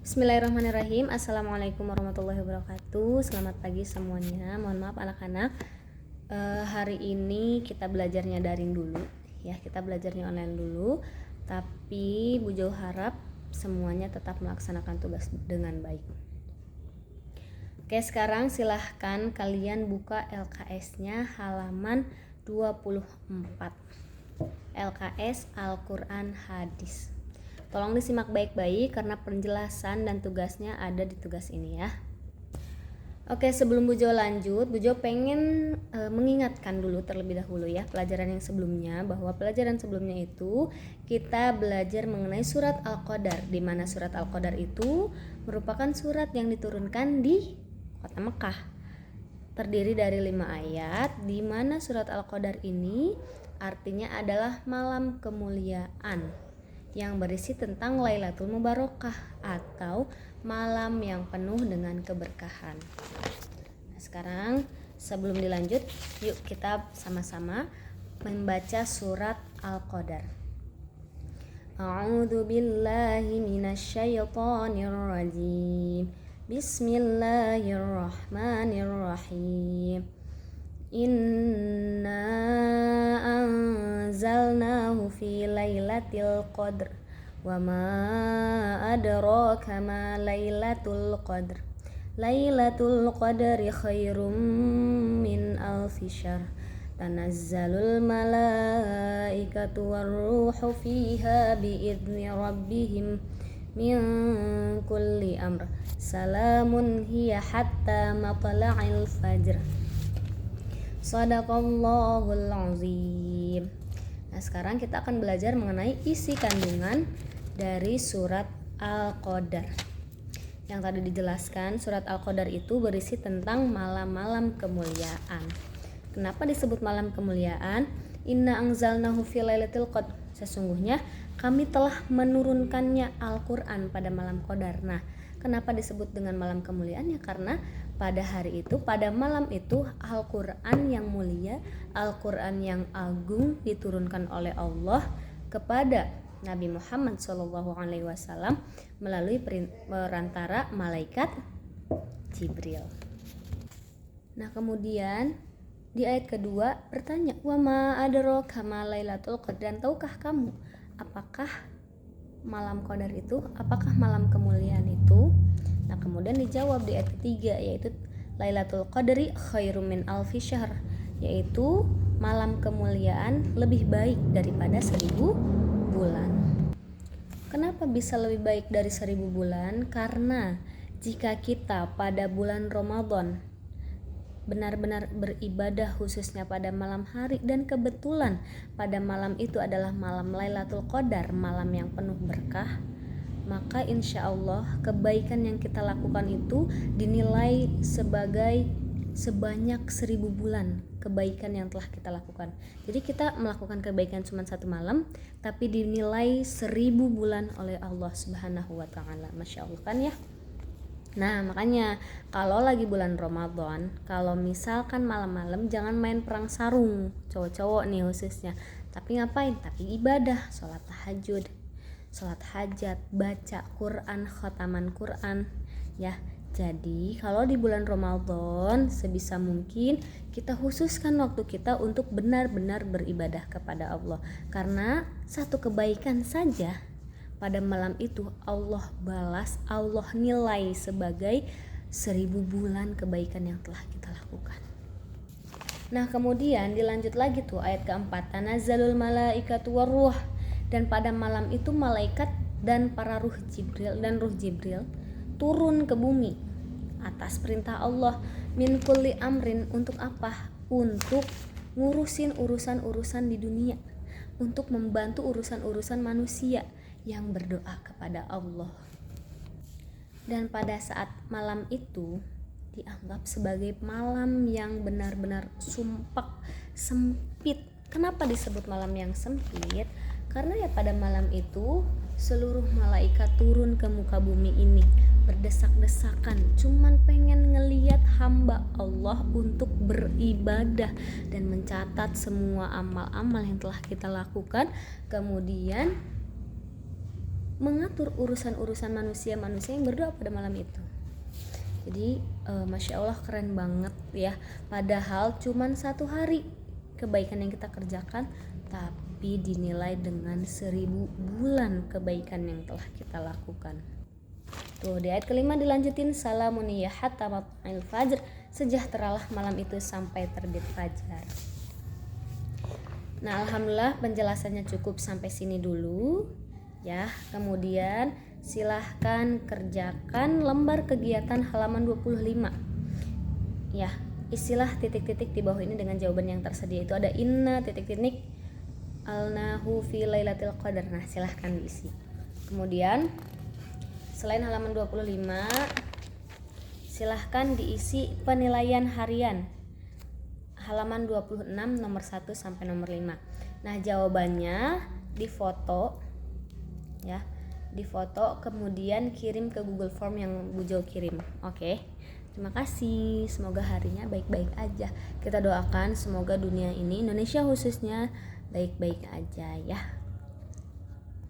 Bismillahirrahmanirrahim. Assalamualaikum warahmatullahi wabarakatuh. Selamat pagi semuanya. Mohon maaf anak-anak. Hari ini kita belajarnya daring dulu, ya. Kita belajarnya online dulu. Tapi Bu Jo harap semuanya tetap melaksanakan tugas dengan baik. Oke, sekarang silahkan kalian buka LKS-nya halaman 24. LKS Al-Quran Hadis. Tolong disimak baik-baik karena penjelasan dan tugasnya ada di tugas ini ya. Oke, sebelum Bu Jo lanjut, Bu Jo pengen mengingatkan dulu terlebih dahulu ya pelajaran yang sebelumnya, bahwa pelajaran sebelumnya itu kita belajar mengenai surat Al-Qadar, di mana surat Al-Qadar itu merupakan surat yang diturunkan di kota Mekah. Terdiri dari 5 ayat, di mana surat Al-Qadar ini artinya adalah malam kemuliaan, yang berisi tentang Lailatul Mubarakah atau malam yang penuh dengan keberkahan. Nah, sekarang sebelum dilanjut, yuk kita sama-sama membaca surat Al-Qadar. A'udzu billahi minasyaitonir rajim. Bismillahirrahmanirrahim. Inna anzalnahu fi lailatul qadr wa ma adraka ma lailatul qadr. Lailatul qadri khairum min alfi syahr. Tanazzalul malaikatu warruhu fiha biidzni rabbihim min kulli amr. Salamun hiya hatta matla'il fajr. Shadaqallahul azim. Nah, sekarang kita akan belajar mengenai isi kandungan dari surat Al-Qadar. Yang tadi dijelaskan, surat Al-Qadar itu berisi tentang malam-malam kemuliaan. Kenapa disebut malam kemuliaan? Inna anzalnahu fi lailatul qadr. Sesungguhnya kami telah menurunkannya Al-Qur'an pada malam Qadar. Nah, kenapa disebut dengan malam kemuliaan? Ya karena pada hari itu, pada malam itu Al-Quran yang mulia, Al-Quran yang agung diturunkan oleh Allah kepada Nabi Muhammad SAW melalui perantara malaikat Jibril. Nah, kemudian di ayat kedua bertanya, wa ma adraka ma lailatul qadr. Dan tahukah kamu apakah malam Qadar itu, apakah malam kemuliaan itu? Nah, kemudian dijawab di ayat ketiga, yaitu Lailatul Qadri khairum min alfi syahr, yaitu malam kemuliaan lebih baik daripada 1000 bulan. Kenapa bisa lebih baik dari 1000 bulan? Karena jika kita pada bulan Ramadan benar-benar beribadah khususnya pada malam hari, dan kebetulan pada malam itu adalah malam Lailatul Qadar, malam yang penuh berkah, maka insya Allah kebaikan yang kita lakukan itu dinilai sebanyak 1000 bulan kebaikan yang telah kita lakukan. Jadi kita melakukan kebaikan cuma satu malam, tapi dinilai 1000 bulan oleh Allah Subhanahu wa Ta'ala. Masya Allah kan ya. Nah, makanya kalau lagi bulan Ramadan, kalau misalkan malam-malam jangan main perang sarung, cowok-cowok nih khususnya. Tapi ngapain? Tapi ibadah, sholat tahajud, sholat hajat, baca Quran, khataman Quran ya. Jadi kalau di bulan Ramadan sebisa mungkin kita khususkan waktu kita untuk benar-benar beribadah kepada Allah, karena satu kebaikan saja pada malam itu Allah balas, Allah nilai sebagai 1000 bulan kebaikan yang telah kita lakukan. Nah, kemudian dilanjut lagi tuh ayat keempat, tanazzalul malaikatu warruh. Dan pada malam itu malaikat dan para ruh Jibril turun ke bumi atas perintah Allah, min kulli amrin. Untuk apa? Untuk ngurusin urusan-urusan di dunia, untuk membantu urusan-urusan manusia yang berdoa kepada Allah. Dan pada saat malam itu dianggap sebagai malam yang benar-benar sumpek, sempit. Kenapa disebut malam yang sempit? Karena ya pada malam itu seluruh malaikat turun ke muka bumi ini berdesak-desakan, cuman pengen ngeliat hamba Allah untuk beribadah dan mencatat semua amal-amal yang telah kita lakukan. Kemudian mengatur urusan-urusan manusia-manusia yang berdoa pada malam itu. Jadi Masya Allah keren banget ya. Padahal cuman 1 hari kebaikan yang kita kerjakan, tapi dinilai dengan 1000 bulan kebaikan yang telah kita lakukan. Tuh di ayat kelima dilanjutin, salamun ya hatta matla'il fajr, sejahteralah malam itu sampai terbit fajar. Nah alhamdulillah penjelasannya cukup sampai sini dulu ya. Kemudian silahkan kerjakan lembar kegiatan halaman 25 ya. Istilah titik-titik di bawah ini dengan jawaban yang tersedia. Itu ada inna titik-titik alnahu fi lailatul qadar. Nah silahkan diisi. Kemudian selain halaman 25, silahkan diisi penilaian harian halaman 26 nomor 1 sampai nomor 5. Nah jawabannya difoto ya, difoto kemudian kirim ke Google Form yang Bu Jo kirim. Oke. Terima kasih. Semoga harinya baik-baik aja. Kita doakan semoga dunia ini, Indonesia khususnya, baik-baik aja ya.